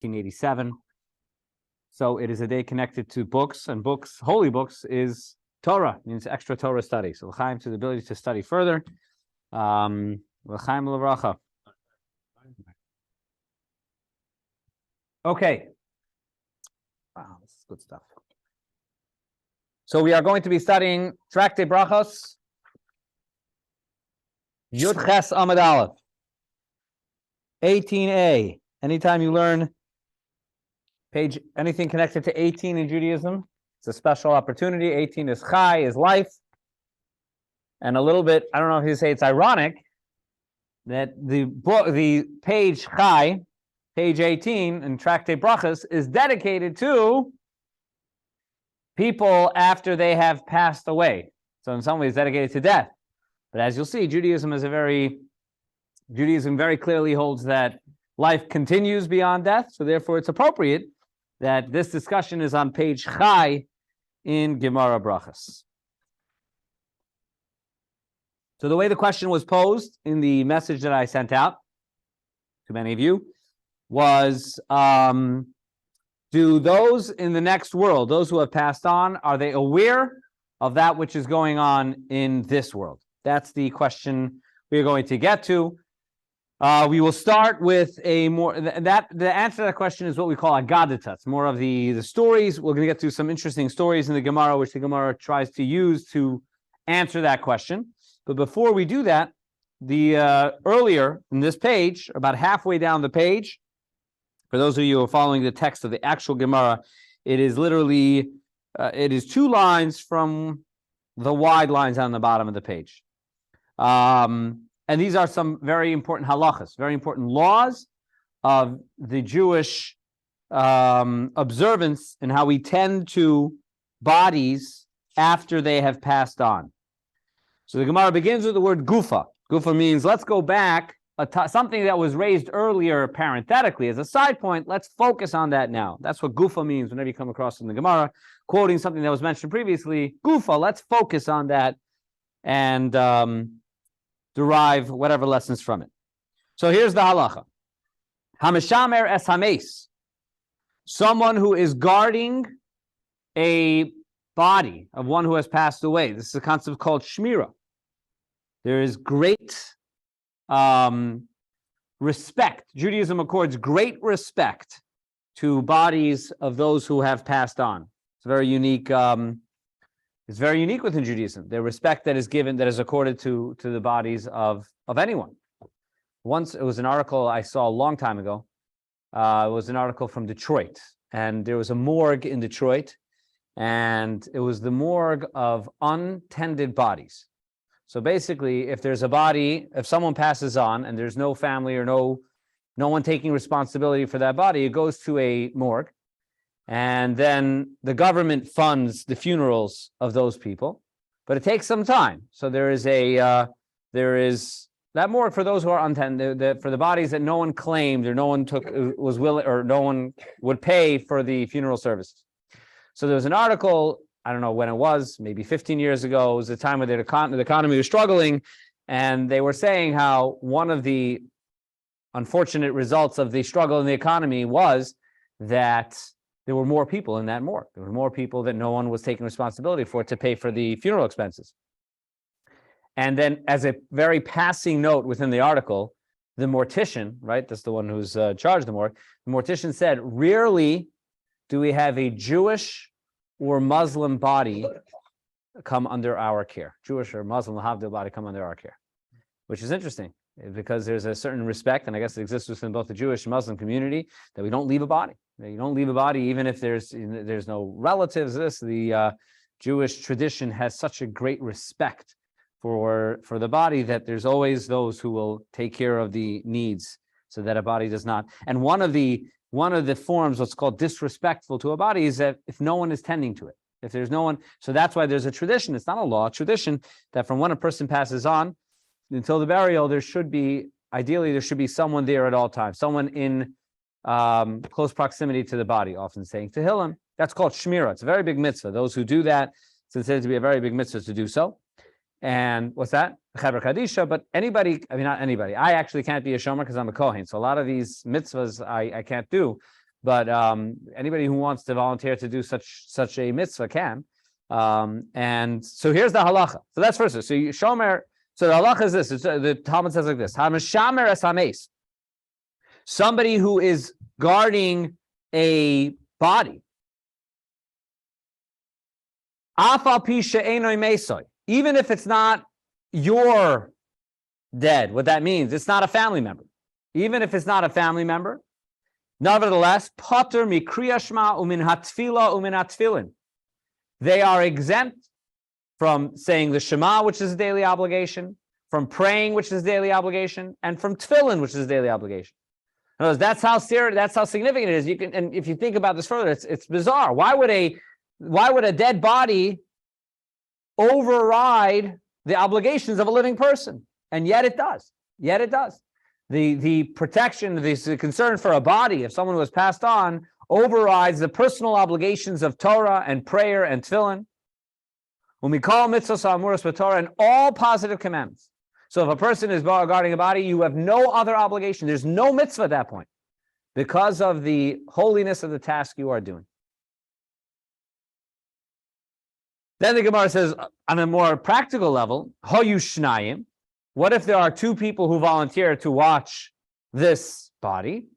1587. So it is a day connected to books, and books, holy books, is Torah, means extra Torah study. So l'chaim to the ability to study further. L'chaim l'vracha. Okay. Wow, this is good stuff. So we are going to be studying Tractate Brachos, Yud Ches Amud Aleph, 18a. Anytime you learn page, anything connected to 18 in Judaism, it's a special opportunity. 18 is Chai, is life. And a little bit, I don't know if you say it's ironic that the book, the page Chai, page 18 in Tractate Brachos, is dedicated to people after they have passed away. So in some ways dedicated to death. But as you'll see, Judaism very clearly holds that life continues beyond death. So therefore it's appropriate that this discussion is on page Chai in Gemara Brachos. So the way the question was posed in the message that I sent out to many of you was, do those in the next world, those who have passed on, are they aware of that which is going on in this world? That's the question we're going to get to. We will start with a more, the answer to that question is what we call Agaditas, more of the stories. We're going to get to some interesting stories in the Gemara, which the Gemara tries to use to answer that question. But before we do that, earlier in this page, about halfway down the page, for those of you who are following the text of the actual Gemara, it is literally, it is 2 lines from the wide lines on the bottom of the page. And these are some very important halachas, very important laws of the Jewish observance and how we tend to bodies after they have passed on. So the Gemara begins with the word gufa. Gufa means let's go back, something that was raised earlier parenthetically as a side point. Let's focus on that now. That's what gufa means whenever you come across in the Gemara, quoting something that was mentioned previously. Gufa, let's focus on that and derive whatever lessons from it. So here's the halacha. Hamishamer es hames. Someone who is guarding a body of one who has passed away. This is a concept called shmira. There is great respect. Judaism accords great respect to bodies of those who have passed on. It's very unique. It's very unique within Judaism. The respect that is given, that is accorded to the bodies of anyone. Once, it was an article I saw a long time ago. It was an article from Detroit, and there was a morgue in Detroit, and it was the morgue of untended bodies. So basically, if there's a body, if someone passes on and there's no family or no one taking responsibility for that body, it goes to a morgue. And then the government funds the funerals of those people, but it takes some time. So there is that morgue for those who are untended, for the bodies that no one claimed or no one was willing, or no one would pay for the funeral services. So there was an article, I don't know when it was, maybe 15 years ago. It was a time when the economy was struggling, and they were saying how one of the unfortunate results of the struggle in the economy was that there were more people in that morgue. There were more people that no one was taking responsibility for to pay for the funeral expenses. And then, as a very passing note within the article, the mortician, right, that's the one who's charged of the morgue, the mortician said, rarely do we have a Jewish or Muslim body come under our care. Jewish or Muslim Havdil body come under our care, which is interesting because there's a certain respect, and I guess it exists within both the Jewish and Muslim community, that we don't leave a body. You don't leave a body even if there's no relatives. The Jewish tradition has such a great respect for the body that there's always those who will take care of the needs so that a body does not. And one of the forms, what's called disrespectful to a body, is that if no one is tending to it, if there's no one, so that's why there's a tradition. It's not a law, a tradition that from when a person passes on until the burial, ideally there should be someone there at all times, someone in close proximity to the body, often saying Tehillim. That's called Shmira. It's a very big mitzvah. Those who do that, it's considered to be a very big mitzvah to do so. And what's that? Chaber Kadisha. But anybody, I mean, not anybody. I actually can't be a shomer because I'm a Kohen. So a lot of these mitzvahs I can't do. but anybody who wants to volunteer to do such a mitzvah can. And so here's the halacha. So that's first. So you shomer. So the halacha is this. The Talmud says like this: Hamashamer es hameis. Somebody who is guarding a body. Afal pi she'enoi meisoi. Even if it's not your dead, what that means, it's not a family member. Even if it's not a family member, nevertheless, pater mikriya shma umin hatfila umin hatfilin. They are exempt from saying the Shema, which is a daily obligation, from praying, which is a daily obligation, and from tefillin, which is a daily obligation. In other words, that's how serious, that's how significant it is. You can, and if you think about this further, it's bizarre. Why would a dead body override the obligations of a living person? And yet it does. Yet it does. The protection, the concern for a body, if someone was passed on, overrides the personal obligations of Torah and prayer and tefillin. When we call mitzvahs amuras b'Torah and all positive commandments. So if a person is guarding a body, you have no other obligation. There's no mitzvah at that point because of the holiness of the task you are doing. Then the Gemara says, on a more practical level, hoyu shnayim. What if there are two people who volunteer to watch this body?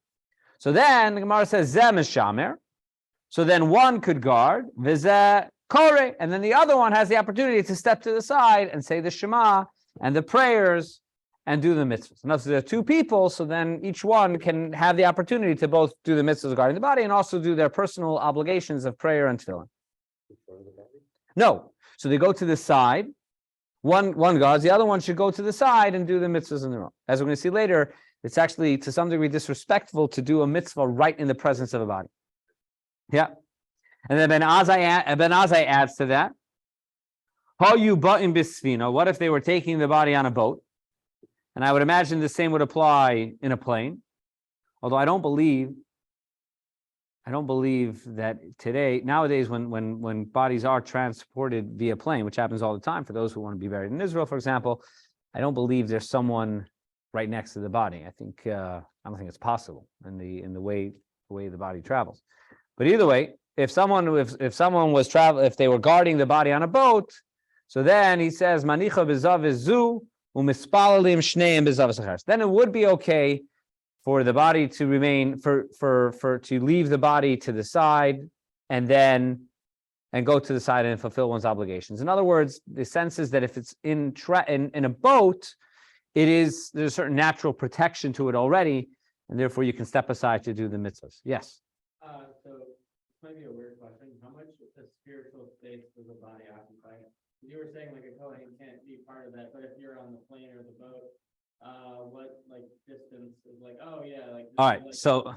So then the Gemara says, zeh mishamer. So then one could guard, v'zeh kore, and then the other one has the opportunity to step to the side and say the Shema and the prayers and do the mitzvahs. And so there are two people, so then each one can have the opportunity to both do the mitzvahs regarding the body and also do their personal obligations of prayer and tefillin. No. So they go to the side. One guards, the other one should go to the side and do the mitzvahs in their own. As we're going to see later, it's actually to some degree disrespectful to do a mitzvah right in the presence of a body. Yeah. And then Ben Azai adds to that. What if they were taking the body on a boat? And I would imagine the same would apply in a plane. Although I don't believe that nowadays, when bodies are transported via plane, which happens all the time for those who want to be buried in Israel, for example, I don't believe there's someone right next to the body. I don't think it's possible in the way the body travels. But either way, if they were guarding the body on a boat, so then he says manicha bezav zu umispalalim shneim bezav sacharis. Then it would be okay for the body to remain to leave the body to the side and go to the side and fulfill one's obligations. In other words, the sense is that if it's in a boat, there's a certain natural protection to it already, and therefore you can step aside to do the mitzvahs. Yes. So this might be a weird question. How much of spiritual space does the body occupy? You were saying like a Kohen can't be part of that, but if you're on the plane or the boat, what like distance is like? Oh yeah, like. All right. Like, so.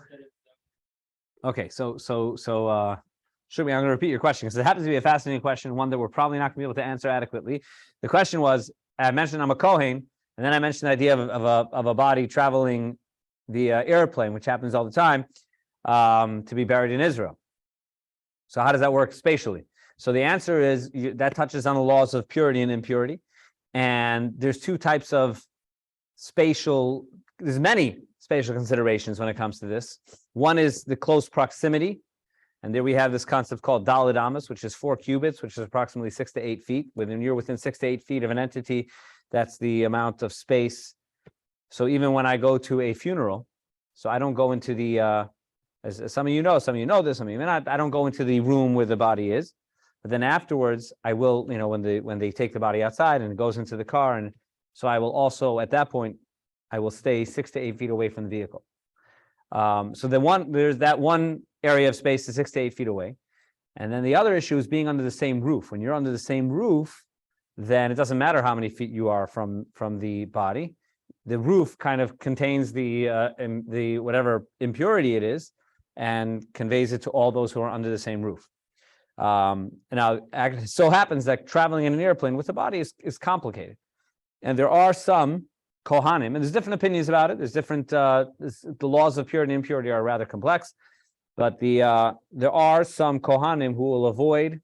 Okay. So. I'm going to repeat your question because it happens to be a fascinating question, one that we're probably not going to be able to answer adequately. The question was, I mentioned I'm a Kohen, and then I mentioned the idea of a body traveling via airplane, which happens all the time, to be buried in Israel. So how does that work spatially? So the answer is that touches on the laws of purity and impurity. And there's two types of there's many spatial considerations when it comes to this. One is the close proximity. And there we have this concept called Daled Amas, which is 4 cubits, which is approximately 6 to 8 feet. When you're within 6 to 8 feet of an entity, that's the amount of space. So even when I go to a funeral, so I don't go into the, as some of you know this, some of you may not, I don't go into the room where the body is. But then afterwards, I will, when they take the body outside and it goes into the car, and so I will also, at that point, I will stay 6 to 8 feet away from the vehicle. So there's that one area of space is 6 to 8 feet away. And then the other issue is being under the same roof. When you're under the same roof, then it doesn't matter how many feet you are from the body. The roof kind of contains the whatever impurity it is and conveys it to all those who are under the same roof. Now, it so happens that traveling in an airplane with the body is complicated. And there are some Kohanim, and there's different opinions about it. There's different, the laws of purity and impurity are rather complex, but there are some Kohanim who will avoid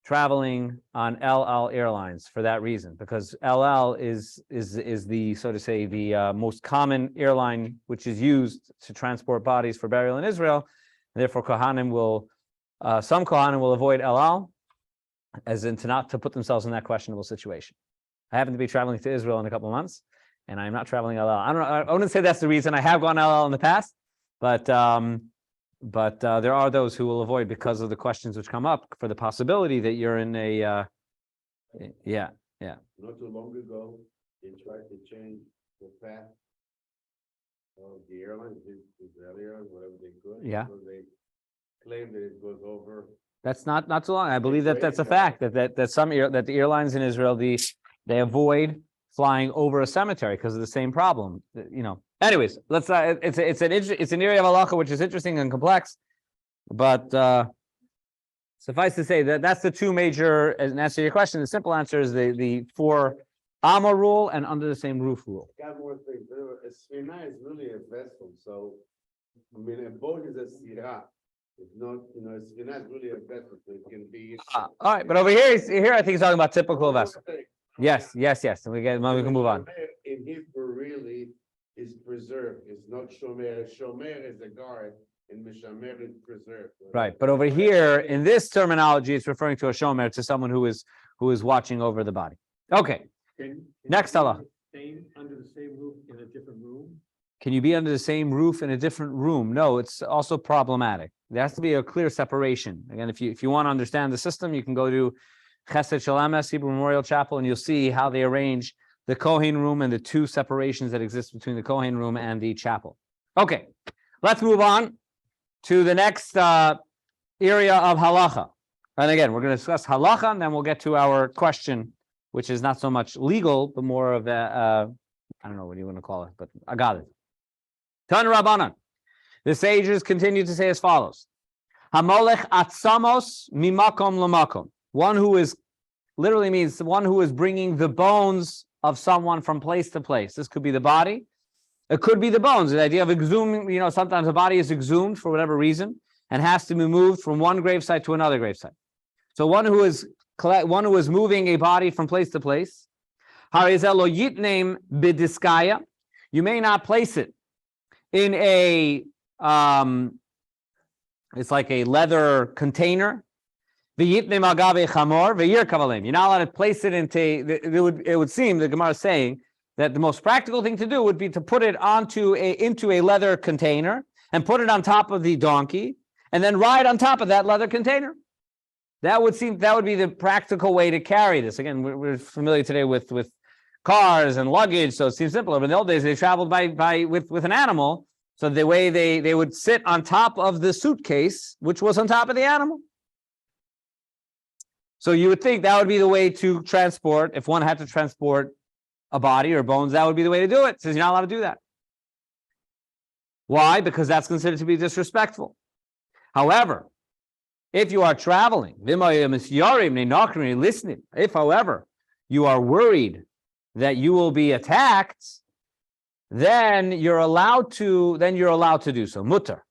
traveling on El Al Airlines for that reason, because El Al is the, so to say, the most common airline which is used to transport bodies for burial in Israel. Therefore, some Kohanim will avoid Elal, as in to put themselves in that questionable situation. I happen to be traveling to Israel in a couple of months, and I'm not traveling Elal. I wouldn't say that's the reason. I have gone Elal in the past, but there are those who will avoid because of the questions which come up for the possibility that you're in a yeah. Not too long ago, they tried to change the path of the airlines, Israeli airlines, whatever they could. Yeah. So they claim that it goes over. That's not too long. I believe that's a fact that the airlines in Israel they avoid flying over a cemetery because of the same problem. Anyways, let's it's an area of halacha which is interesting and complex, but suffice to say that that's the two major. And answer to your question, the simple answer is the 4 Amma rule and under the same roof rule. Got more things. A sfina is really a vessel, so I mean a boat is a sirah. It's not, a sfina is really a vessel, so it can be. All right, but over here I think he's talking about typical vessel. Yes. And we can move on. In Hebrew, really is preserved. It's not shomer. Shomer is a guard, and mishamer is preserved. Right, but over here in this terminology, it's referring to a shomer, to someone who is watching over the body. Okay. Next, Allah. Under the same roof in a different room? Can you be under the same roof in a different room? No, it's also problematic. There has to be a clear separation. Again, if you want to understand the system, you can go to Chesed Shalames, Hebrew Memorial Chapel, and you'll see how they arrange the Kohen room and the 2 separations that exist between the Kohen room and the chapel. Okay, let's move on to the next area of halacha. And again, we're going to discuss halacha, and then we'll get to our question, which is not so much legal, but more of a, I don't know what you want to call it, but agadit. Tan Rabbanan. The sages continue to say as follows. Hamolech atzamos mimakom lamakom. One who is, literally means one who is bringing the bones of someone from place to place. This could be the body. It could be the bones. The idea of exhuming, sometimes a body is exhumed for whatever reason and has to be moved from one gravesite to another gravesite. So one who is moving a body from place to place. Harizelo yitneim bidiskaya. You may not place it in a, it's like a leather container. You're not allowed to place it into, it would seem, the Gemara is saying, that the most practical thing to do would be to put it into a leather container and put it on top of the donkey and then ride on top of that leather container. That would be the practical way to carry this. Again, we're familiar today with cars and luggage, so it seems simpler. But in the old days, they traveled with an animal. So the way they would sit on top of the suitcase, which was on top of the animal. So you would think that would be the way to transport. If one had to transport a body or bones, that would be the way to do it. It says you're not allowed to do that. Why? Because that's considered to be disrespectful. However, if you are traveling, if, however, you are worried that you will be attacked, then you're allowed to do so. Mutter.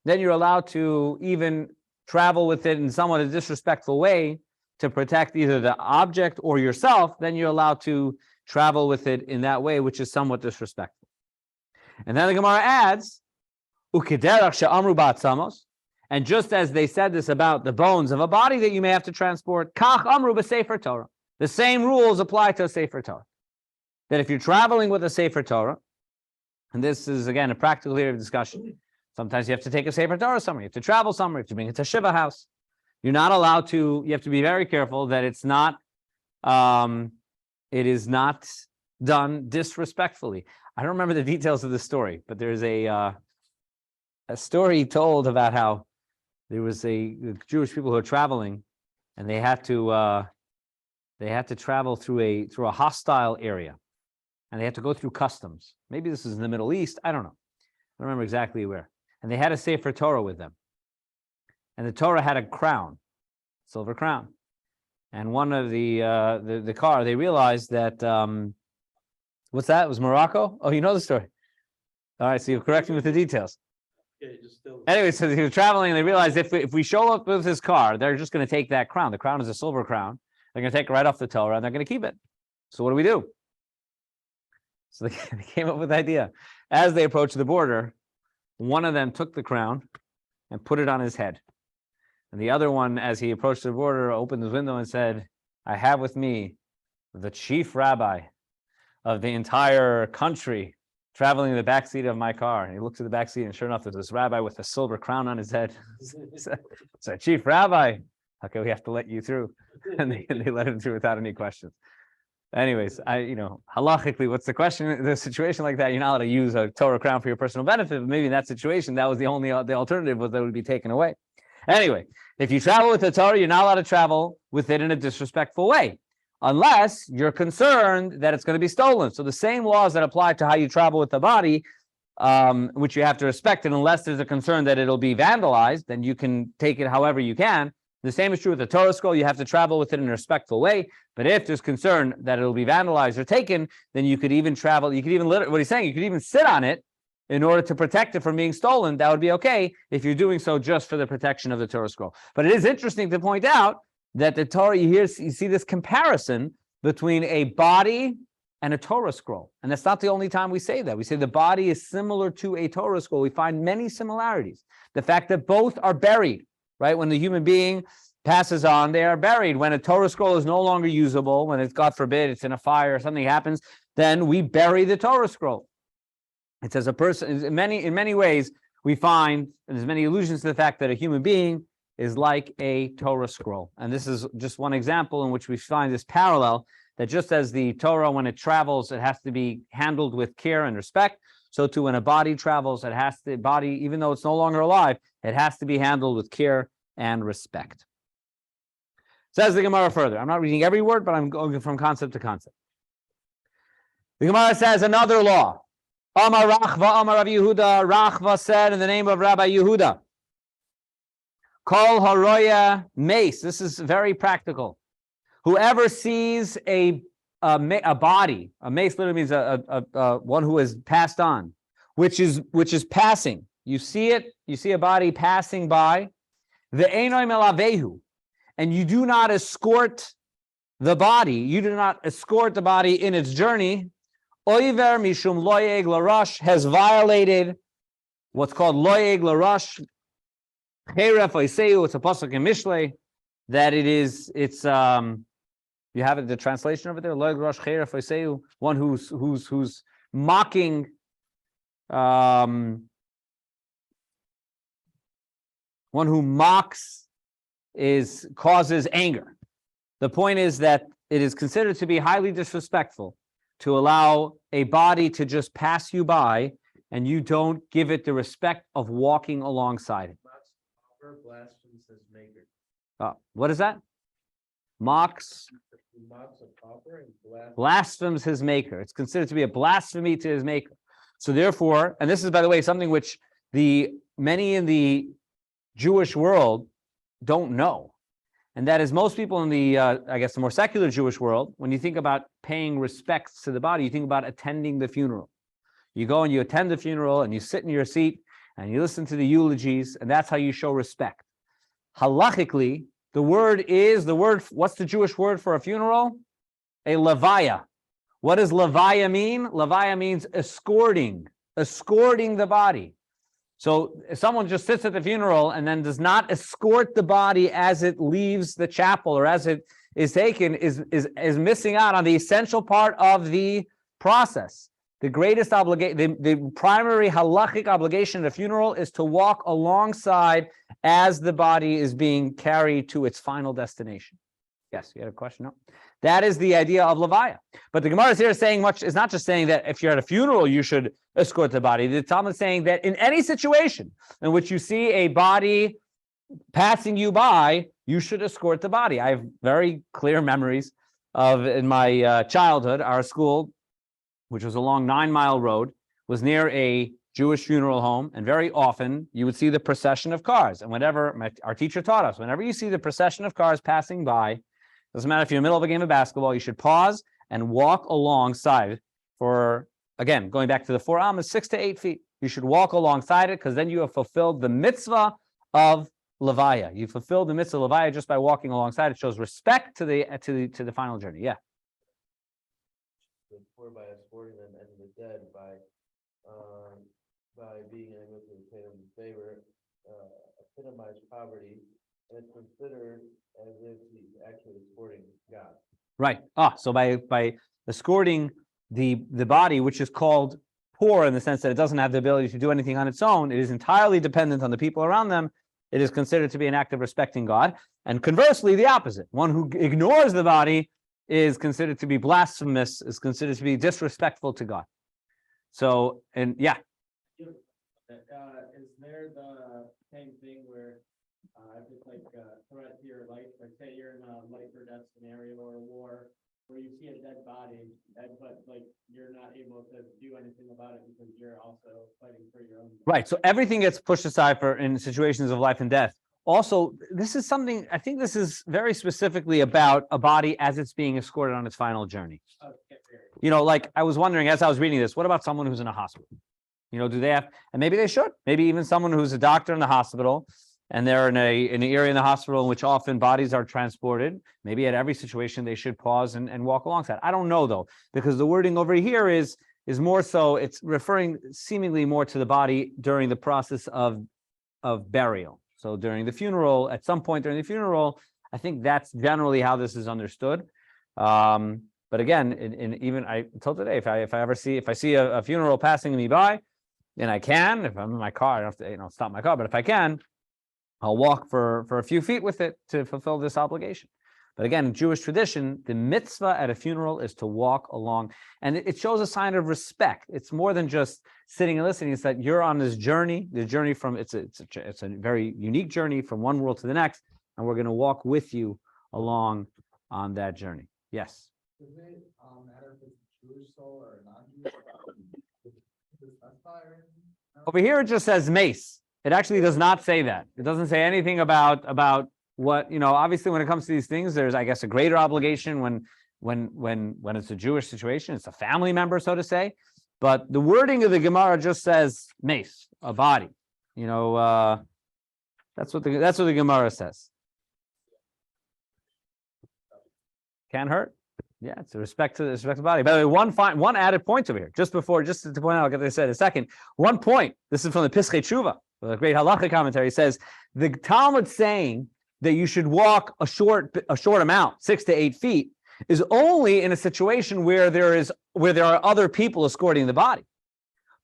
Then you're allowed to even travel with it in somewhat a disrespectful way to protect either the object or yourself. Then you're allowed to travel with it in that way, which is somewhat disrespectful. And then the Gemara adds, "Ukederach she'amru ba'atzamos." And just as they said this about the bones of a body that you may have to transport, kach amru b'sefer Torah. The same rules apply to a sefer Torah. That if you're traveling with a sefer Torah, and this is again a practical area of discussion, sometimes you have to take a sefer Torah somewhere, you have to travel somewhere, you have to bring it to Shiva house. You're not allowed to. You have to be very careful that it is not done disrespectfully. I don't remember the details of the story, but there's a story told about how there was a Jewish people who are traveling, and they had to travel through a hostile area, and they had to go through customs. Maybe this is in the Middle East. I don't know. I don't remember exactly where. And they had a Sefer Torah with them, and the Torah had a crown, silver crown. And one of the car, they realized that what's that? It was Morocco. Oh, you know the story. All right, so you're correcting with the details. Yeah, just still. Anyway, so he was traveling, and they realized if we show up with his car, they're just going to take that crown. The crown is a silver crown. They're going to take it right off the Torah, and they're going to keep it. So what do? So they came up with the idea. As they approached the border, one of them took the crown and put it on his head. And the other one, as he approached the border, opened his window and said, I have with me the chief rabbi of the entire country traveling in the backseat of my car. And he looked at the backseat, and sure enough, there's this rabbi with a silver crown on his head. So, chief rabbi, okay, we have to let you through. And they let him through without any questions. Anyways, halachically, what's the question? The situation like that, you're not allowed to use a Torah crown for your personal benefit. But maybe in that situation, that was the alternative was that it would be taken away. Anyway, if you travel with the Torah, you're not allowed to travel with it in a disrespectful way, unless you're concerned that it's going to be stolen. So the same laws that apply to how you travel with the body, which you have to respect, and unless there's a concern that it'll be vandalized, then you can take it however you can. The same is true with the Torah scroll. You have to travel with it in a respectful way. But if there's concern that it'll be vandalized or taken, then you could even travel. You could even, what he's saying, you could even sit on it in order to protect it from being stolen. That would be okay if you're doing so just for the protection of the Torah scroll. But it is interesting to point out that the Torah, you see this comparison between a body and a Torah scroll. And that's not the only time we say that. We say the body is similar to a Torah scroll. We find many similarities. The fact that both are buried, right? When the human being passes on, they are buried. When a Torah scroll is no longer usable, when it's, God forbid, it's in a fire or something happens, then we bury the Torah scroll. It says a person, in many ways, we find, and there's many allusions to the fact that a human being is like a Torah scroll. And this is just one example in which we find this parallel, that just as the Torah, when it travels, it has to be handled with care and respect, so too when a body travels, even though it's no longer alive, it has to be handled with care and respect. Says the Gemara further. I'm not reading every word, but I'm going from concept to concept. The Gemara says another law. Amar Rachva, Amar Rav Yehuda. Rachva said in the name of Rabbi Yehuda, Kol haroya mace. This is very practical. Whoever sees a body, a mace literally means a one who has passed on, which is passing. You see it. You see a body passing by. The einoi melavehu, and you do not escort the body. You do not escort the body in its journey. Oiver mishum loyeg larash, has violated what's called loyeg larash. Cheref oiseu, it's a pasuk in Mishlei that it's you have it, the translation over there, loyeg larash cheref oiseu, one who's mocking one who mocks causes anger. The point is that it is considered to be highly disrespectful to allow a body to just pass you by and you don't give it the respect of walking alongside it. Blasphemes his maker. What is that? Mocks blasphemes his maker. It's considered to be a blasphemy to his maker. So therefore, and this is, by the way, something which many in the Jewish world don't know. And that is, most people in the, I guess, the more secular Jewish world, when you think about paying respects to the body, you think about attending the funeral. You go and you attend the funeral and you sit in your seat and you listen to the eulogies, and that's how you show respect. Halachically, what's the Jewish word for a funeral? A levaya. What does levaya mean? Levaya means escorting the body. So if someone just sits at the funeral and then does not escort the body as it leaves the chapel or as it is taken, is missing out on the essential part of the process. The greatest obligation, the primary halachic obligation at a funeral is to walk alongside as the body is being carried to its final destination. Yes, you had a question? No. That is the idea of levaya. But the Gemara is here saying is not just saying that if you're at a funeral, you should escort the body. The Talmud is saying that in any situation in which you see a body passing you by, you should escort the body. I have very clear memories of, in my childhood, our school, which was along 9 Mile Road, was near a Jewish funeral home, and very often you would see the procession of cars. And our teacher taught us, whenever you see the procession of cars passing by, doesn't matter if you're in the middle of a game of basketball, you should pause and walk alongside for, again, going back to the 4 amas, 6 to 8 feet. You should walk alongside it, because then you have fulfilled the mitzvah of levaya. You fulfilled the mitzvah of levaya just by walking alongside. It shows respect to the final journey. Yeah. Poor by escorting them and the dead by being able to pay them a favor, a minimize poverty, and it's considered as if he's actually escorting God. Right. So by escorting the body, which is called poor in the sense that it doesn't have the ability to do anything on its own, it is entirely dependent on the people around them. It is considered to be an act of respecting God. And conversely, the opposite. One who ignores the body is considered to be blasphemous, is considered to be disrespectful to God. So, and yeah. Is there the same thing where, if it's like a threat to your life, like say you're in a life or death scenario or a war, where you see a dead body, but like you're not able to do anything about it because you're also fighting for your own. Right. So everything gets pushed aside for in situations of life and death. Also, this is something, I think this is very specifically about a body as it's being escorted on its final journey. You know, like I was wondering as I was reading this, what about someone who's in a hospital? You know, do they have, and maybe they should, maybe even someone who's a doctor in the hospital and they're in an area in the hospital in which often bodies are transported. Maybe at every situation they should pause and walk alongside. I don't know though, because the wording over here is more so, it's referring seemingly more to the body during the process of burial. So during the funeral, at some point during the funeral, I think that's generally how this is understood. But again, even until today, if I see a funeral passing me by, and I can, if I'm in my car, I don't have to, stop my car, but if I can, I'll walk for a few feet with it to fulfill this obligation. But again, in Jewish tradition, the mitzvah at a funeral is to walk along, and it shows a sign of respect. It's more than just sitting and listening. It's that you're on this journey, the journey from, it's a very unique journey from one world to the next, and we're going to walk with you along on that journey. Yes? Does it matter if it's Jewish soul or non-Jewish soul? Does it specify or anything? No? Over here, it just says mace. It actually does not say that. It doesn't say anything about what, obviously when it comes to these things, there's, I guess, a greater obligation when it's a Jewish situation. It's a family member, so to say. But the wording of the Gemara just says mace, a body. That's what the Gemara says. Can't hurt. Yeah, it's a respect to the body. By the way, one added point over here, just to point out, like I said in a second, one point. This is from the Pischei Tshuva, the great halacha commentary, says the Talmud saying that you should walk a short amount, 6 to 8 feet, is only in a situation where there are other people escorting the body.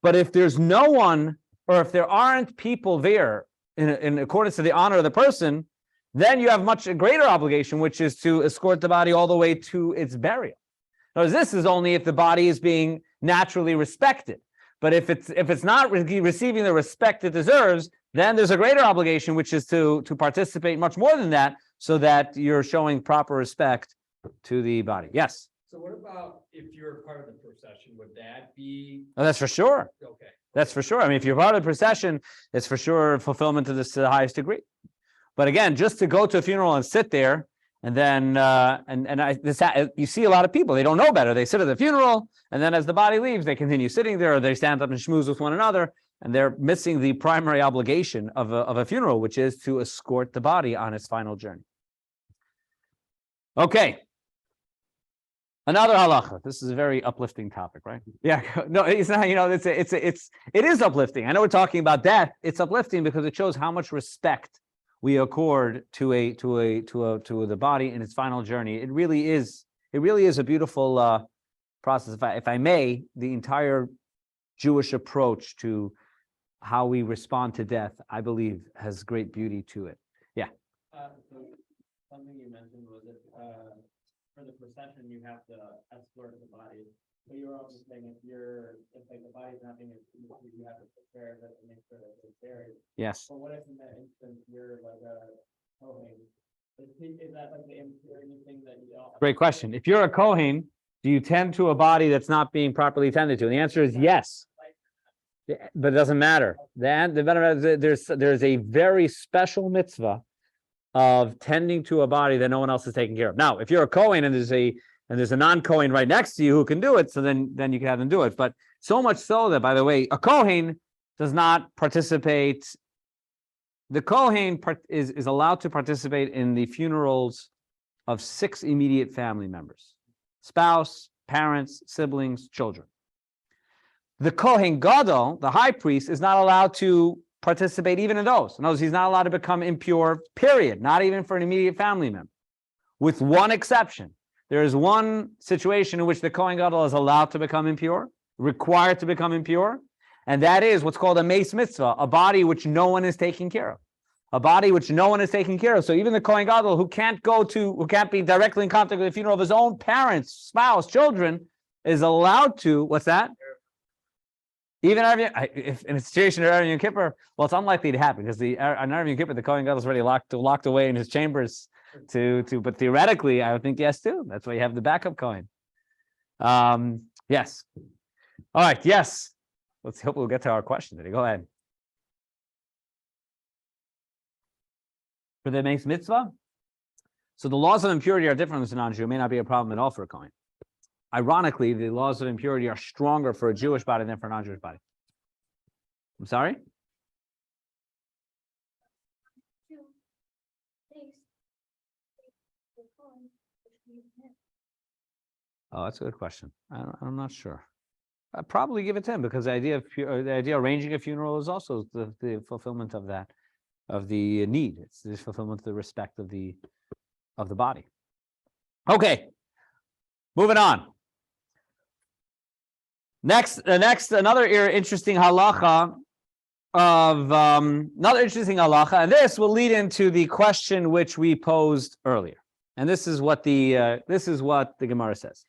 But if there's no one, or if there aren't people there in accordance to the honor of the person, then you have much greater obligation, which is to escort the body all the way to its burial. Now, this is only if the body is being naturally respected. But if it's not receiving the respect it deserves, then there's a greater obligation, which is to participate much more than that, so that you're showing proper respect to the body. Yes? So what about if you're part of the procession? Would that be Oh, that's for sure. okay? That's for sure. I mean, if you're part of the procession, it's for sure fulfillment to the highest degree. But again, just to go to a funeral and sit there, and then you see a lot of people, they don't know better. They sit at the funeral, and then as the body leaves, they continue sitting there, or they stand up and schmooze with one another, and they're missing the primary obligation of a funeral, which is to escort the body on its final journey. Okay. Another halacha. This is a very uplifting topic, right? Yeah. No, it's not. It is uplifting. I know we're talking about death. It's uplifting because it shows how much respect we accord to the body in its final journey. It really is a beautiful process. If I may, the entire Jewish approach to how we respond to death, I believe, has great beauty to it. Yeah. So something you mentioned was that for the procession you have to escort the body. But you were also saying if like the body's not being escorted, you have to prepare that to make sure that it's buried. Yes. But what if in that instance you're like a Kohen? Is that like the impurity thing that you all? Great question. If you're a Kohen, do you tend to a body that's not being properly tended to? And the answer is yes. But it doesn't matter. There's a very special mitzvah of tending to a body that no one else is taking care of. Now, if you're a Kohen and there's a non-Kohen right next to you who can do it, so then you can have them do it. But so much so that, by the way, a Kohen does not participate. The Kohen is allowed to participate in the funerals of 6 immediate family members: spouse, parents, siblings, children. The Kohen Gadol, the high priest, is not allowed to participate even in those. In other words, he's not allowed to become impure, period, not even for an immediate family member, with one exception. There is one situation in which the Kohen Gadol is allowed to become impure, required to become impure, and that is what's called a mace mitzvah, a body which no one is taking care of. A body which no one is taking care of. So even the Kohen Gadol who can't be directly in contact with the funeral of his own parents, spouse, children, is allowed to, what's that? Even if in a situation of Erev Yom Kippur, well, it's unlikely to happen because on Erev Yom Kippur, the Kohen Gadol is already locked away in his chambers but theoretically, I would think yes too. That's why you have the backup Kohen. Yes. All right. Yes. Let's hope we'll get to our question today. Go ahead. For the mace mitzvah, so the laws of impurity are different than a non-Jew. It may not be a problem at all for a Kohen. Ironically, the laws of impurity are stronger for a Jewish body than for a non-Jewish body. I'm sorry? Oh, that's a good question. I'm not sure. I'd probably give it to him because the idea of arranging a funeral is also the fulfillment of that, of the need. It's the fulfillment of the respect of the body. Okay, moving on. Next, another interesting halacha and this will lead into the question which we posed earlier. And this is what the Gemara says.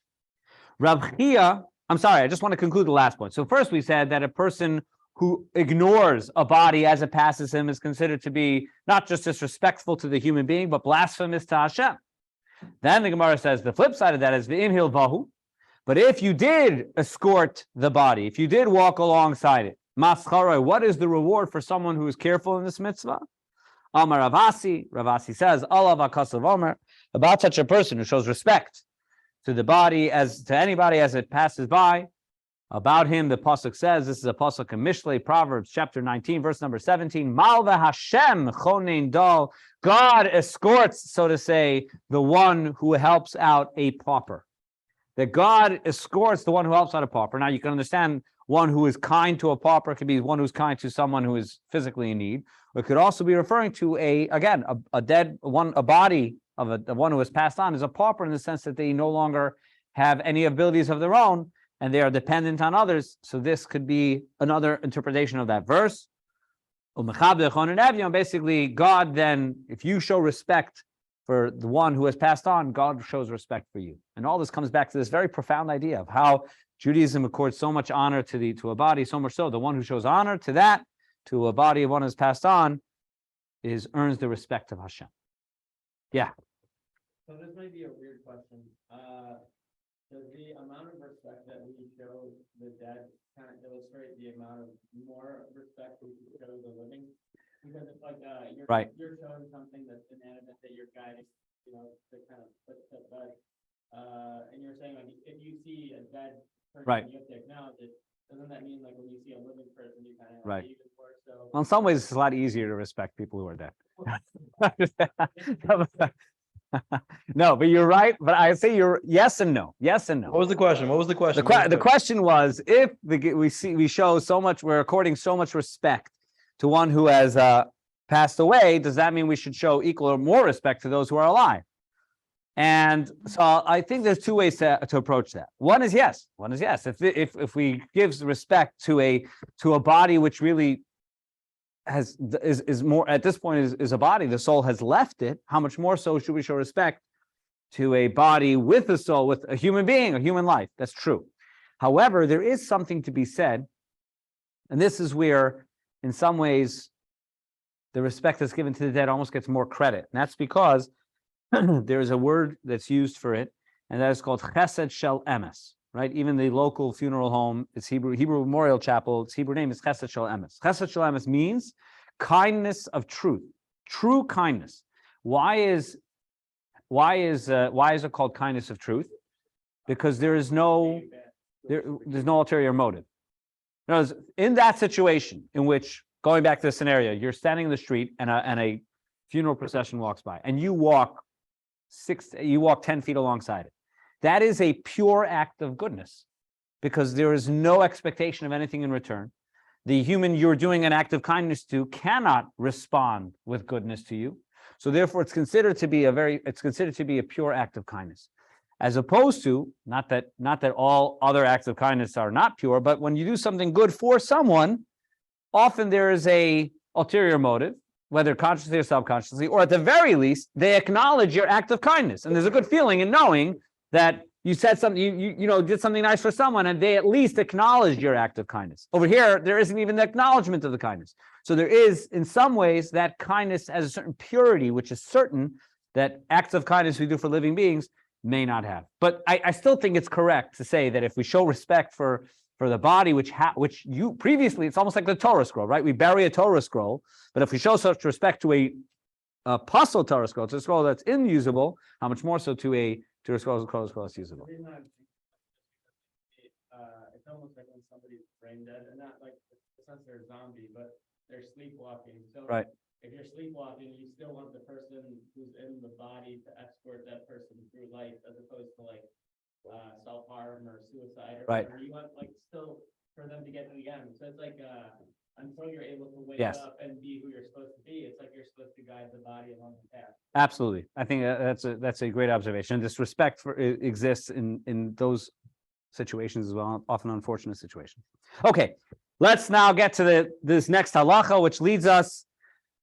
Rav Chia, I'm sorry, I just want to conclude the last point. So first we said that a person who ignores a body as it passes him is considered to be not just disrespectful to the human being, but blasphemous to Hashem. Then the Gemara says the flip side of that is v'im hilvahu. But if you did escort the body, if you did walk alongside it, mascharoi, what is the reward for someone who is careful in this mitzvah? Amar Ravasi says, Alav akasav Omer, about such a person who shows respect to the body as to anybody as it passes by. About him, the pasuk says, this is a pasuk in Mishlei, Proverbs chapter 19, verse number 17. Malva Hashem chonein dal. God escorts, so to say, the one who helps out a pauper. That God escorts the one who helps out a pauper. Now you can understand one who is kind to a pauper could be one who's kind to someone who is physically in need. It could also be referring to a body of one who has passed on is a pauper in the sense that they no longer have any abilities of their own and they are dependent on others. So this could be another interpretation of that verse. Basically, God then, if you show respect for the one who has passed on, God shows respect for you. And all this comes back to this very profound idea of how Judaism accords so much honor to a body, so much so the one who shows honor to a body of one who has passed on earns the respect of Hashem. Yeah. So this might be a weird question. Does the amount of respect that we show the dead kind of illustrate the amount of more respect we show the living? Because it's like you're showing something that's inanimate that you're guiding, to kind of put to bed. And you're saying like if you see a dead person, you have to acknowledge it. Doesn't that mean like when you see a living person, you kind of even more so? Well, in some ways, it's a lot easier to respect people who are dead. No, but you're right. But I say you're yes and no. Yes and no. What was the question? The question was if we show so much, we're according so much respect to one who has passed away, does that mean we should show equal or more respect to those who are alive? And so I think there's two ways to approach that. One is yes. If we give respect to a body which really is more at this point is a body, the soul has left it, how much more so should we show respect to a body with a soul, with a human being, a human life? That's true. However, there is something to be said, and this is where in some ways the respect that's given to the dead almost gets more credit. And that's because there is a word that's used for it, and that is called chesed shel emes, right? Even the local funeral home, it's Hebrew Memorial Chapel, its Hebrew name is chesed shel emes. Chesed shel emes means kindness of truth, true kindness. Why is it called kindness of truth? Because there's no ulterior motive. In that situation in which, going back to the scenario, you're standing in the street and a funeral procession walks by, and you walk 10 feet alongside it. That is a pure act of goodness because there is no expectation of anything in return. the human you're doing an act of kindness to cannot respond with goodness to you. So therefore, it's considered to be a pure act of kindness, as opposed to not that all other acts of kindness are not pure, but when you do something good for someone, often there is a ulterior motive, whether consciously or subconsciously, or at the very least, they acknowledge your act of kindness, and there's a good feeling in knowing that you said something, you did something nice for someone, and they at least acknowledged your act of kindness. Over here, there isn't even the acknowledgement of the kindness. So there is, in some ways, that kindness has a certain purity, which is certain that acts of kindness we do for living beings may not have. But I still think it's correct to say that if we show respect for the body, which you previously, it's almost like the Torah scroll, right? We bury a Torah scroll, but if we show such respect to a puzzle Torah scroll, to a scroll that's inusable, how much more so to a scroll that's usable. The reason I'm it's almost like when somebody's brain dead, and not like in the sense they're a zombie, but they're sleepwalking. So Right. if you're sleepwalking, you still want the person who's in the body to escort that person through life, as opposed to like self-harm or suicide. Or Right. whatever. You want like still for them to get to the end. So it's like until you're able to wake Yes. up and be who you're supposed to be, it's like you're supposed to guide the body along the path. Absolutely. I think that's a great observation. This respect exists in those situations as well, often unfortunate situations. Okay, let's now get to this next halacha, which leads us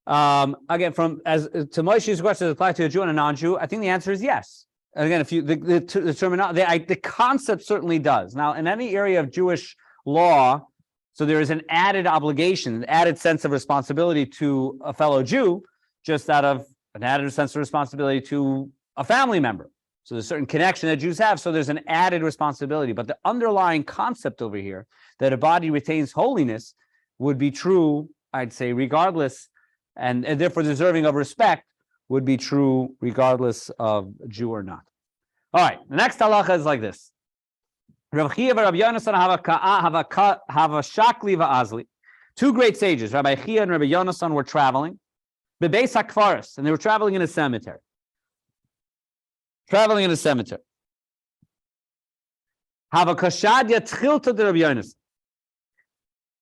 again to Moshe's question, does it apply to a Jew and a non-Jew? I think the answer is yes. Again, if you the terminology, the concept certainly does. Now, in any area of Jewish law, so there is an added obligation, an added sense of responsibility to a fellow Jew, just out of an added sense of responsibility to a family member. So there's a certain connection that Jews have, so there's an added responsibility. But the underlying concept over here, that a body retains holiness, would be true, I'd say, regardless, and therefore deserving of respect, would be true regardless of Jew or not. All right, the next halacha is like this. Rabbi Chia and Rabbi Yonasan have a shakli va'azli. Two great sages, Rabbi Chia and Rabbi Yonasan, were traveling. Bebeis hakfaris, and they were traveling in a cemetery. Have a kashad yatchilta de Rabbi Yonasan.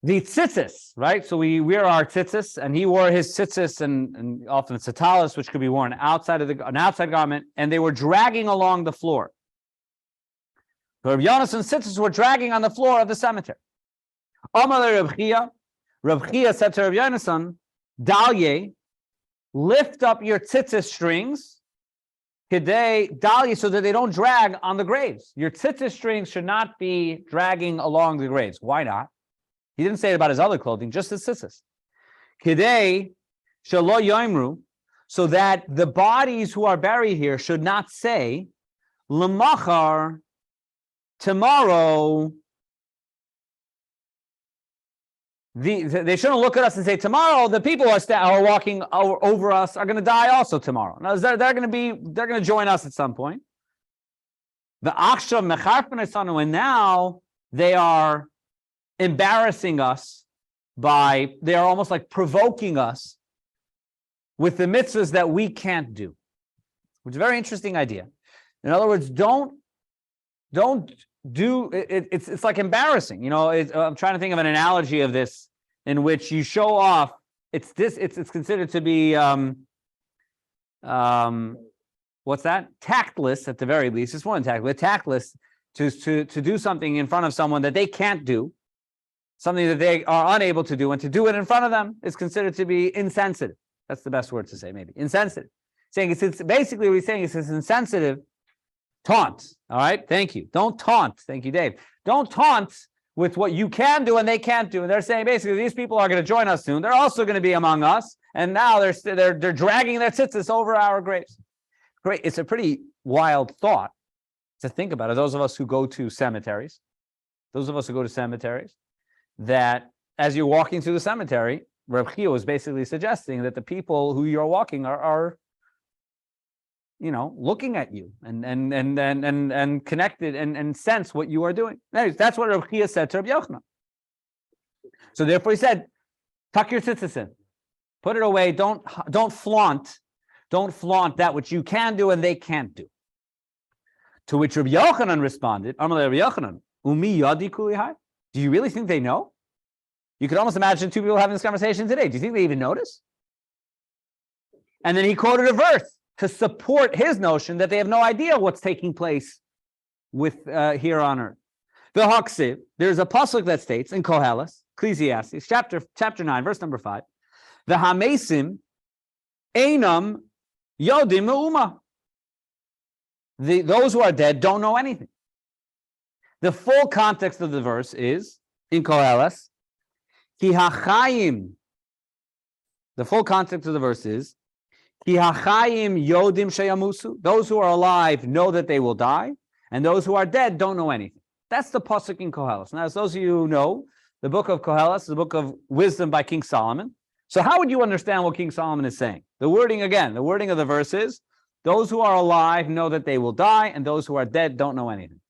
The tzitzis, right? So we wear our tzitzis, and he wore his tzitzis, and often it's a talis, which could be worn outside of an outside garment, and they were dragging along the floor. So Rabbi Yonasan's tzitzis were dragging on the floor of the cemetery. Amar Rabbi Chia said to Rabbi Yonasan, Dalye, lift up your tzitzis strings, Dalye, so that they don't drag on the graves. Your tzitzis strings should not be dragging along the graves. Why not? He didn't say it about his other clothing, just his tzitzis. Kidei shelo yoimru, so that the bodies who are buried here should not say, Lemachar, tomorrow. They shouldn't look at us and say, tomorrow the people who are walking over us are going to die also tomorrow. Now, they're going to join us at some point. The akshav mecharpen, and now they are embarrassing us they are almost like provoking us with the mitzvahs that we can't do, which is a very interesting idea. In other words, don't do it. It's like embarrassing. I'm trying to think of an analogy of this in which you show off. It's considered to be what's that? Tactless at the very least. It's more than tactless. Tactless to do something in front of someone that they can't do, something that they are unable to do, and to do it in front of them is considered to be insensitive. That's the best word to say, maybe insensitive. Saying it's basically what he's saying is it's insensitive. Taunt. All right. Thank you. Don't taunt. Thank you, Dave. Don't taunt with what you can do and they can't do. And they're saying basically these people are going to join us soon. They're also going to be among us. And now they're dragging their tzitzis over our graves. Great. It's a pretty wild thought to think about it. Those of us who go to cemeteries, that as you're walking through the cemetery, Rabbi Chia was basically suggesting that the people who you're walking are looking at you and connected and sense what you are doing. Anyways, that's what Rabbi Chia said to Rabbi Yochanan. So therefore he said, tuck your tzitzis in, put it away. Don't flaunt that which you can do and they can't do. To which Rabbi Yochanan responded, Amar Rabbi Yochanan, Umi yadi kulihai? Do you really think they know? You could almost imagine two people having this conversation today. Do you think they even notice? And then he quoted a verse to support his notion that they have no idea what's taking place with here on earth. The Haksiv, there's a pasuk that states in Koheles, Ecclesiastes, chapter 9, verse number 5, the Hamesim Einam Yodim Me'uma. Those who are dead don't know anything. The full context of the verse is in Koheles, Ki hachayim. The full context of the verse is Ki hachayim yodim sheyamusu. Those who are alive know that they will die, and those who are dead don't know anything. That's the pasuk in Koheles. Now, as those of you who know, the book of Koheles is the book of wisdom by King Solomon. So how would you understand what King Solomon is saying? The wording of the verse is, those who are alive know that they will die, and those who are dead don't know anything.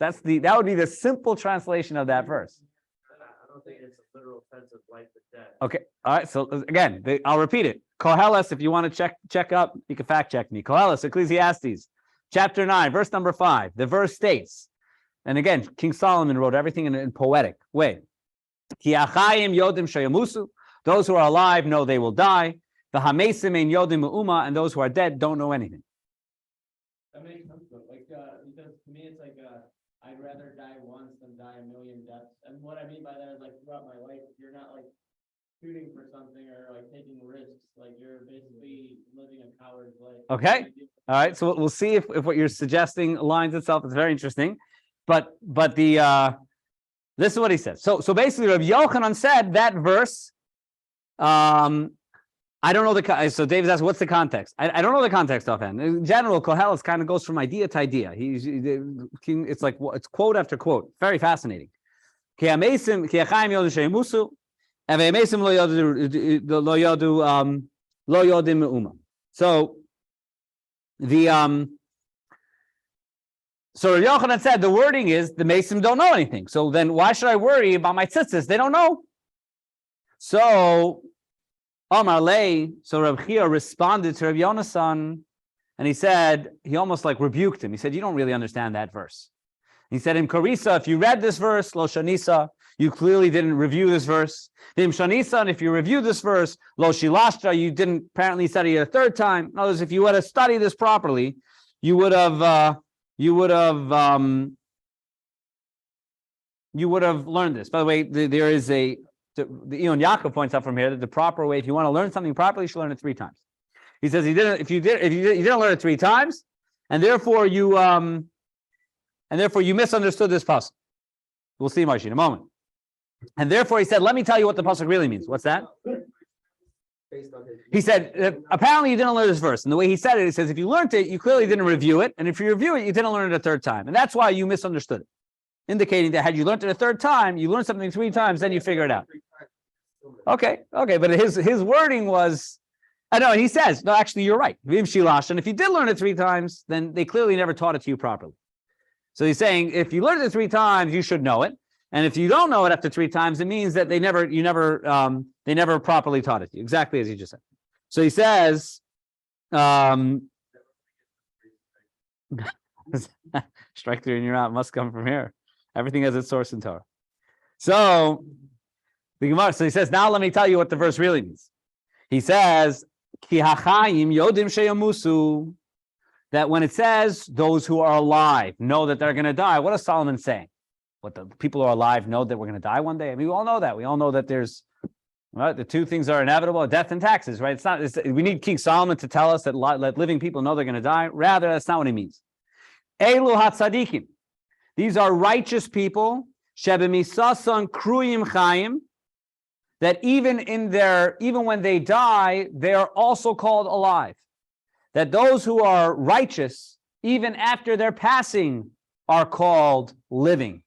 That would be the simple translation of that verse. I don't think it's a literal sense of life and death. Okay, all right. So again, I'll repeat it. Koheles, if you want to check up, you can fact check me. Koheles, Ecclesiastes, chapter 9, verse number 5. The verse states, and again, King Solomon wrote everything in poetic way. Ki achayim yodim sheyamusu. Those who are alive know they will die. The hamesim ein yodim me'uma, and those who are dead don't know anything. That makes sense, though. Like, because to me, it's like, I'd rather die once than die a million deaths. And what I mean by that is, like, throughout my life, you're not like shooting for something or like taking risks. Like, you're basically living a coward's life. Okay. All right. So we'll see if what you're suggesting aligns itself. It's very interesting. But the this is what he says. So basically, Rabbi Yochanan said that verse. I don't know so David asks, what's the context? I don't know the context offhand. In general, Koheles kind of goes from idea to idea. It's like it's quote after quote. Very fascinating. So Rabbi Yochanan said the wording is the Mesim don't know anything. So then why should I worry about my tzitzis? They don't know. So Amar Lei, so Rabbi Chia responded to Rabbi Yonasan, and he said, he almost like rebuked him. He said, you don't really understand that verse. He said, Im Karisa, if you read this verse, Lo Shanisa, you clearly didn't review this verse. Im Shanisa, and if you reviewed this verse, Lo Shilashtra, you didn't apparently study it a third time. In other words, if you would have studied this properly, you would have learned this. By the way, there is the Eon Yaakov points out from here that the proper way, if you want to learn something properly, you should learn it 3 times. He says you didn't learn it 3 times, and therefore you misunderstood this pasuk. We'll see, Moshe, in a moment. And therefore he said, let me tell you what the pasuk really means. What's that? He said, apparently you didn't learn this verse. And the way he said it, he says, if you learned it, you clearly didn't review it. And if you review it, you didn't learn it a 3rd time. And that's why you misunderstood it. Indicating that had you learned it a 3rd time, you learned something 3 times, then you figure it out. Okay, but his wording was, I know, and he says, no, actually, you're right. And if you did learn it 3 times, then they clearly never taught it to you properly. So he's saying, if you learned it 3 times, you should know it. And if you don't know it after 3 times, it means that they never properly taught it to you. Exactly as you just said. So he says, strike through and you're out must come from here. Everything has its source in Torah. So the Gemara, so he says, now let me tell you what the verse really means. He says, Ki hachayim yodim sheyamusu, that when it says those who are alive know that they're going to die, what is Solomon saying? What, the people who are alive know that we're going to die one day? I mean, we all know that. We all know that there's, right, the 2 things are inevitable: death and taxes, right? We need King Solomon to tell us that living people know they're going to die. Rather, that's not what he means. Elu hatzadikim. These are righteous people, shebemisasan kruyim chayim, that even when they die, they are also called alive. That those who are righteous, even after their passing, are called living.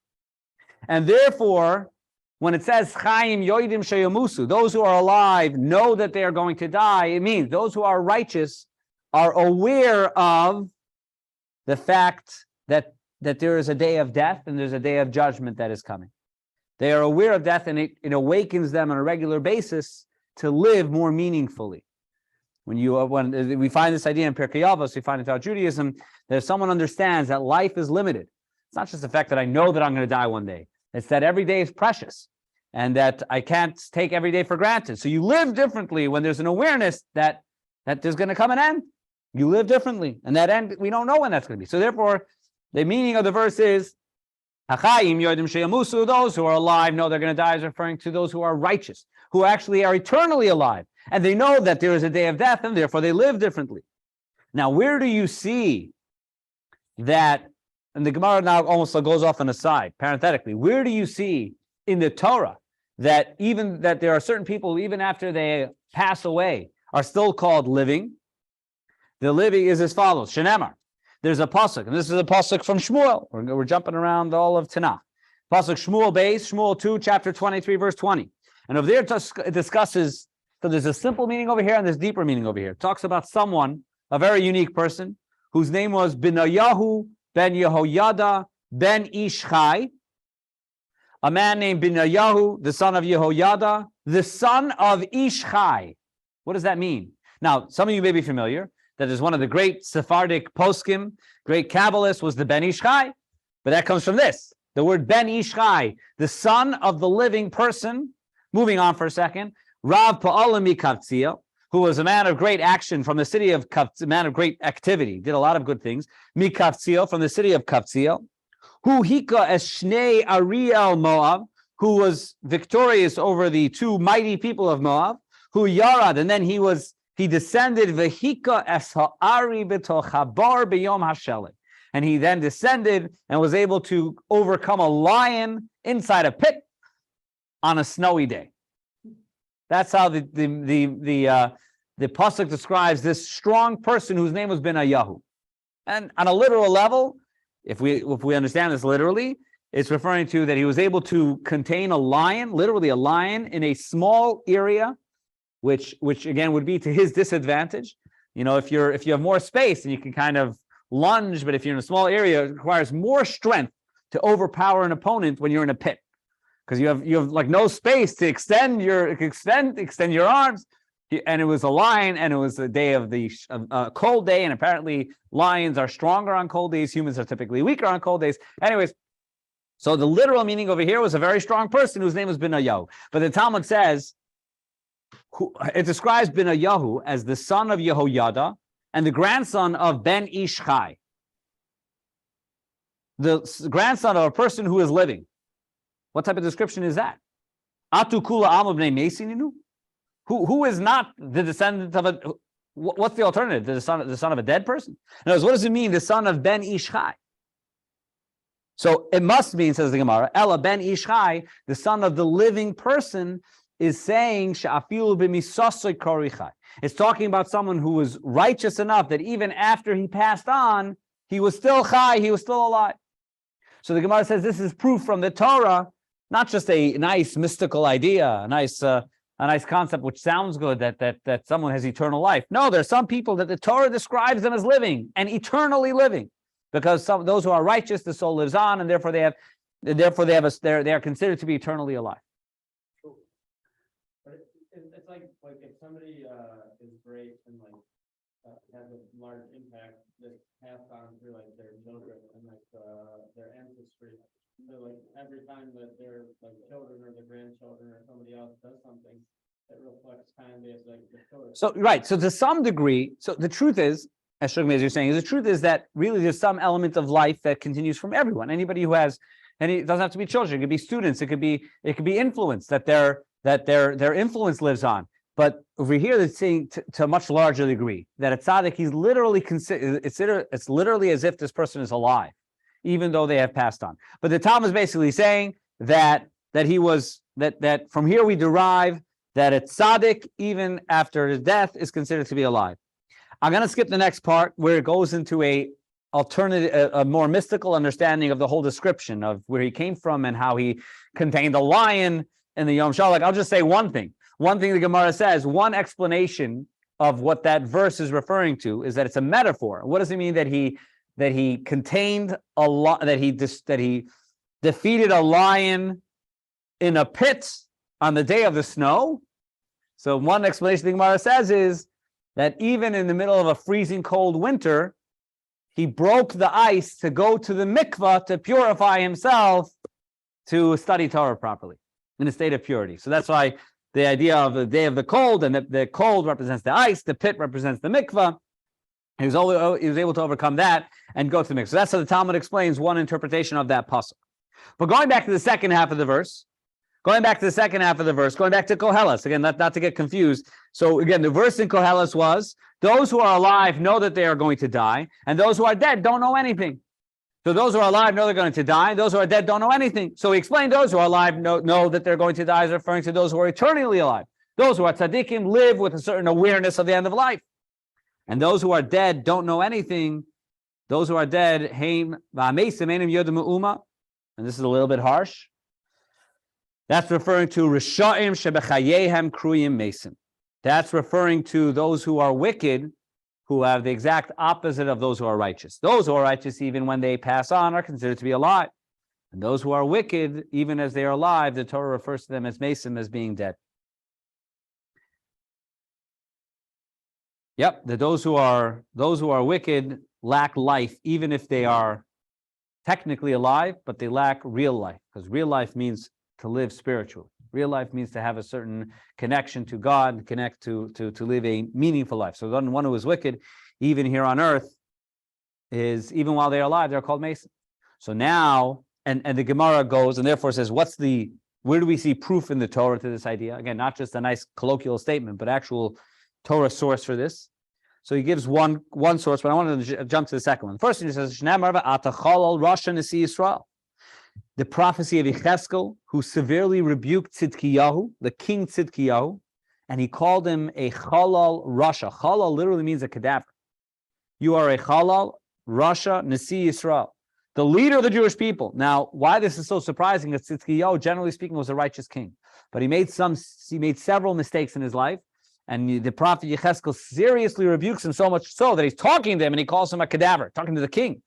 And therefore, when it says chayim yoidim sheyamusu, those who are alive know that they are going to die, it means those who are righteous are aware of the fact that there is a day of death and there's a day of judgment that is coming. They are aware of death, and it awakens them on a regular basis to live more meaningfully. When we find this idea in Pirkei Avos, we find it throughout Judaism, that if someone understands that life is limited, it's not just the fact that I know that I'm going to die one day. It's that every day is precious. and that I can't take every day for granted. So you live differently when there's an awareness that there's going to come an end. You live differently, and that end, we don't know when that's going to be. So therefore, the meaning of the verse is, those who are alive know they're going to die, is referring to those who are righteous, who actually are eternally alive, and they know that there is a day of death, and therefore they live differently. Now, where do you see that? And the Gemara now almost goes off on the side, parenthetically. Where do you see in the Torah that there are certain people, even after they pass away, are still called living? The living is as follows: Shenemar. There's a pasuk, and this is a pasuk from Shmuel. We're jumping around all of Tanakh. Pasuk Shmuel base, Shmuel 2, chapter 23, verse 20. And over there it discusses, so there's a simple meaning over here and there's deeper meaning over here. It talks about someone, a very unique person, whose name was Benayahu ben Yehoyada ben Ishchai, a man named Benayahu, the son of Yehoyada, the son of Ishchai. What does that mean? Now, some of you may be familiar that is one of the great Sephardic poskim, great Kabbalists, was the Ben Ishchai, but that comes from this, the word Ben Ishchai, the son of the living person. Moving on for a second, Rav Pa'alim Mikavtzia, who was a man of great action from the city of Kavtzia, man of great activity, did a lot of good things, Mikavtzia, from the city of Kavtzia, who hika as Shnei Ariel Moab, who was victorious over the two mighty people of Moab, who Yarad, and then he descended vehika es ha'ari b'toch habar b'yom hashelet, and he then descended and was able to overcome a lion inside a pit on a snowy day. That's how the pasuk describes this strong person whose name was Benayahu. And on a literal level, if we understand this literally, it's referring to that he was able to contain a lion, literally a lion, in a small area, which again would be to his disadvantage. You know, if you have more space and you can kind of lunge, but if you're in a small area, it requires more strength to overpower an opponent when you're in a pit, because you have like no space to extend your arms. And it was a lion, and it was a day of a cold day, and apparently lions are stronger on cold days. Humans are typically weaker on cold days. Anyways, so the literal meaning over here was a very strong person whose name was Benayahu. But the Talmud says, it describes Benayahu as the son of Yehoyada and the grandson of Ben Ishchai, the grandson of a person who is living. What type of description is that? Atu kula amo bnei mesininu? Who is not the descendant of a? What's the alternative? The son of a dead person? In other words, what does it mean, the son of Ben Ishchai? So it must mean, says the Gemara, Ella Ben Ishchai, the son of the living person, is saying she'afilu b'misasoi korichai. It's talking about someone who was righteous enough that even after he passed on, he was still chai, he was still alive. So the Gemara says this is proof from the Torah, not just a nice mystical idea, a nice concept which sounds good, that someone has eternal life. No, there are some people that the Torah describes them as living and eternally living, because those who are righteous, the soul lives on, and therefore they are considered to be eternally alive. But it's like if somebody is great and has a large impact that's passed on through their children and their ancestry. So every time that their children or their grandchildren or somebody else does something, it reflects kind of the Torah. So right. So to some degree, so the truth is, as Shugmi, as you're saying, the truth is that really there's some element of life that continues from everyone. Anybody who has, and it doesn't have to be children, it could be students, it could be influence, that their influence lives on. But over here, they're saying to a much larger degree that a tzaddik, he's literally it's literally as if this person is alive, even though they have passed on. But the Talmud is basically saying that from here we derive that a tzaddik, even after his death, is considered to be alive. I'm going to skip the next part where it goes into a more mystical understanding of the whole description of where he came from and how he contained a lion in the Yom Shalak. I'll just say one thing. One thing the Gemara says, one explanation of what that verse is referring to is that it's a metaphor. What does it mean that he contained that he defeated a lion in a pit on the day of the snow? So one explanation the Gemara says is that even in the middle of a freezing cold winter, he broke the ice to go to the mikvah to purify himself to study Torah properly. in a state of purity. So that's why the idea of the day of the cold, and the cold represents the ice, the pit represents the mikvah. He was able to overcome that and go to the mikvah. So that's how the Talmud explains one interpretation of that pasuk. But going back to the second half of the verse, going back to Koheles, again, not to get confused. So again, the verse in Koheles was, those who are alive know that they are going to die, and those who are dead don't know anything. So those who are alive know they're going to die, and those who are dead don't know anything. So he explained those who are alive know that they're going to die is referring to those who are eternally alive. Those who are tzaddikim live with a certain awareness of the end of life. And those who are dead don't know anything. Those who are dead, and this is a little bit harsh. That's referring to Risha'im shebechayehem kruyim mesim. That's referring to those who are wicked, who have the exact opposite of those who are righteous. Those who are righteous, even when they pass on, are considered to be alive. And those who are wicked, even as they are alive, the Torah refers to them as mesim, as being dead. Yep, that those who are wicked lack life, even if they are technically alive, but they lack real life, because real life means to live spiritually. Real life means to have a certain connection to God, connect to live a meaningful life. So the one who is wicked, even here on earth, is, even while they're alive, they're called Mason. So now, and the Gemara goes, and therefore says, where do we see proof in the Torah to this idea? Again, not just a nice colloquial statement, but actual Torah source for this. So he gives one source, but I wanted to jump to the second one. First, he says, the prophecy of Yecheskel, who severely rebuked Tzidkiyahu, the king Tzidkiyahu, and he called him a Chalal Rasha. Chalal literally means a cadaver. You are a Chalal Rasha Nasi Yisrael, the leader of the Jewish people. Now, why this is so surprising is Tzidkiyahu, generally speaking, was a righteous king, but he made several mistakes in his life. And the prophet Yecheskel seriously rebukes him, so much so that he's talking to him and he calls him a cadaver, talking to the king,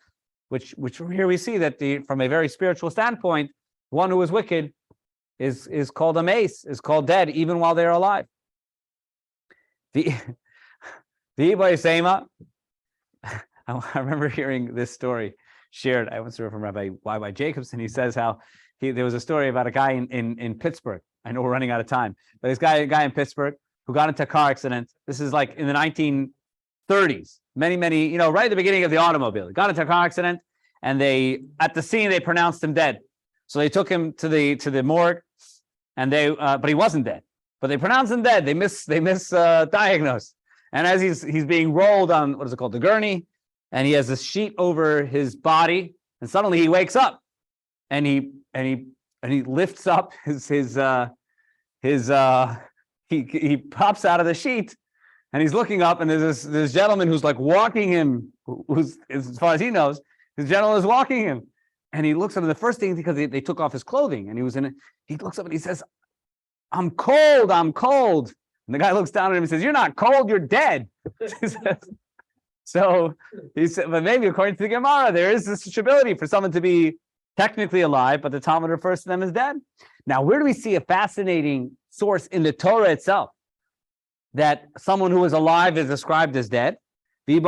which here we see that from a very spiritual standpoint, one who is wicked is called a mace, is called dead, even while they're alive. I remember hearing this story shared. I once heard from Rabbi Jacobson. He says how there was a story about a guy in Pittsburgh. I know we're running out of time, but this guy in Pittsburgh who got into a car accident. This is like in the 1930s, many, right at the beginning of the automobile. He got into a car accident, and at the scene, they pronounced him dead. So they took him to the morgue, and but he wasn't dead. But they pronounced him dead. They misdiagnosed. And as he's being rolled on, what is it called, the gurney, and he has a sheet over his body, and suddenly he wakes up, and he lifts up he pops out of the sheet, and he's looking up, and there's this gentleman who's like walking him, who's, as far as he knows, this gentleman is walking him, and he looks up, and the first thing, because they took off his clothing, and he looks up and he says, I'm cold. And the guy looks down at him and says, you're not cold, you're dead. So he said, but maybe according to the Gemara, there is this ability for someone to be technically alive, but the Talmud refers to them as dead. Now, where do we see a fascinating source in the Torah itself that someone who is alive is described as dead? The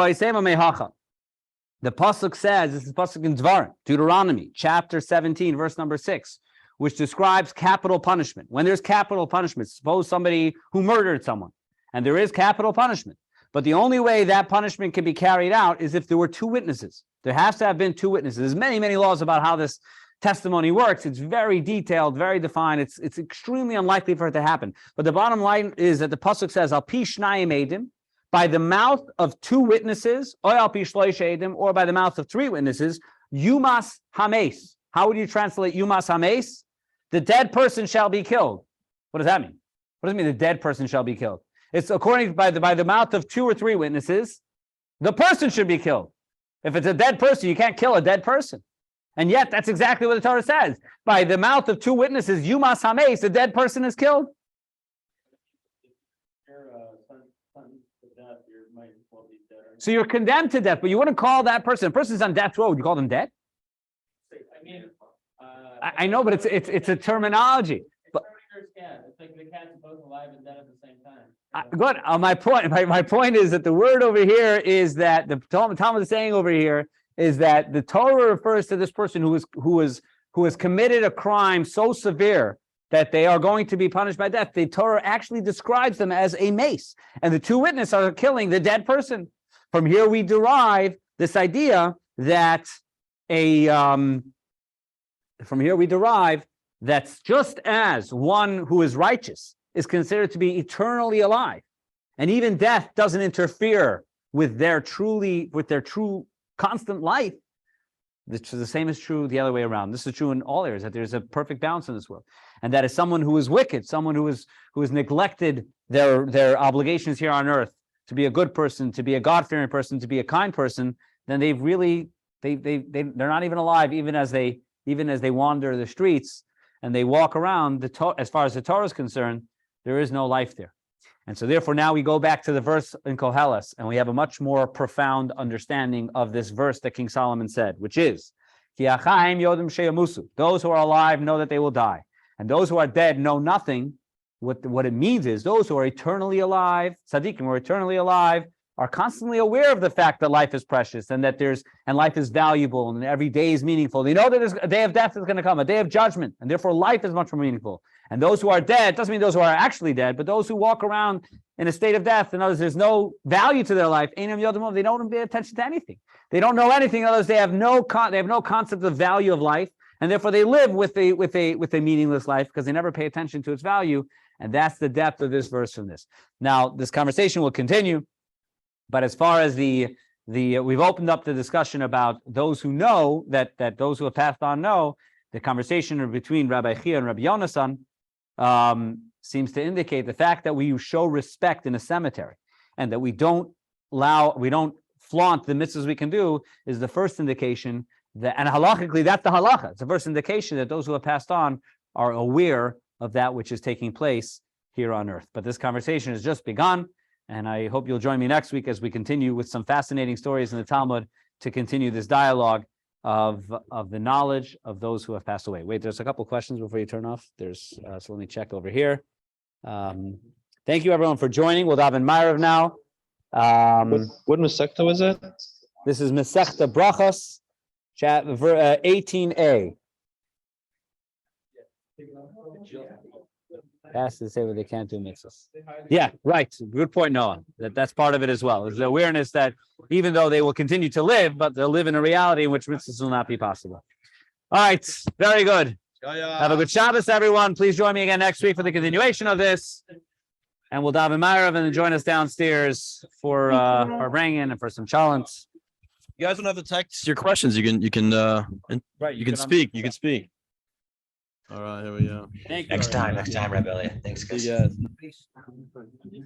pasuk says, this is pasuk in Dvarim, Deuteronomy, chapter 17, verse number 6, which describes capital punishment. When there's capital punishment, suppose somebody who murdered someone, and there is capital punishment, but the only way that punishment can be carried out is if there were two witnesses. There has to have been two witnesses. There's many laws about how this testimony works. It's very detailed, very defined. It's extremely unlikely for it to happen. But the bottom line is that the pasuk says, "Al pi shnayim edim," by the mouth of two witnesses, or al pi shloish edim, or by the mouth of three witnesses, yumas hames. How would you translate yumas hames? The dead person shall be killed. What does that mean? What does it mean the dead person shall be killed? It's according by the mouth of two or three witnesses, the person should be killed. If it's a dead person, you can't kill a dead person. And yet, that's exactly what the Torah says. By the mouth of two witnesses, yumas hames, the dead person is killed. So you're condemned to death, but you wouldn't call that person. A person's on death row. Would you call them dead? I mean, I know, but it's a terminology. But it's like the cat's both alive and dead at the same time. Good. My point is that the word over here is that the Talmud is saying over here is that the Torah refers to this person who has committed a crime so severe that they are going to be punished by death, the Torah actually describes them as a mace. And the two witnesses are killing the dead person. From here we derive this idea that that's just as one who is righteous is considered to be eternally alive, and even death doesn't interfere with their true constant life. The same is true the other way around. This is true in all areas, that there's a perfect balance in this world. And that is someone who is wicked, someone who has neglected their obligations here on earth to be a good person, to be a God-fearing person, to be a kind person, then they're not even alive, even as they wander the streets and they walk around. As far as the Torah is concerned, there is no life there. And so therefore now we go back to the verse in Koheles, and we have a much more profound understanding of this verse that King Solomon said, which is, those who are alive know that they will die, and those who are dead know nothing. What it means is those who are eternally alive, tzaddikim, who are eternally alive, are constantly aware of the fact that life is precious and that life is valuable and every day is meaningful. They know that a day of death is going to come, a day of judgment, and therefore life is much more meaningful. And those who are dead, doesn't mean those who are actually dead, but those who walk around in a state of death, in others, there's no value to their life. They don't pay attention to anything. They don't know anything. In others, they have no concept of value of life, and therefore they live with a meaningless life because they never pay attention to its value. And that's the depth of this verse from this. Now, this conversation will continue. But as far as we've opened up the discussion about those who know, that those who have passed on know, the conversation between Rabbi Chia and Rabbi Yonasan seems to indicate the fact that we show respect in a cemetery and that we don't flaunt the mitzvahs we can do is the first indication that, and halachically, that's the halacha. It's the first indication that those who have passed on are aware of that which is taking place here on earth. But this conversation has just begun. And I hope you'll join me next week as we continue with some fascinating stories in the Talmud to continue this dialogue of the knowledge of those who have passed away. Wait, there's a couple questions before you turn off. So let me check over here. Thank you everyone for joining. We'll daven Ma'ariv now. What Masechta was that? This is Masechta Brachos, 18a. Ask to say what they can't do mitzvahs. Yeah, right. Good point, Noah. That's part of it as well. There's the awareness that even though they will continue to live, but they'll live in a reality in which mitzvahs will not be possible. All right, very good. Have a good Shabbos, everyone. Please join me again next week for the continuation of this. And we'll daven Ma'ariv and then join us downstairs for our bring-in and for some chalents. You guys don't have to text your questions. You can speak. You can speak. All right, here we go. Thank you. Next time, Rabbi. Thanks, guys. See you guys.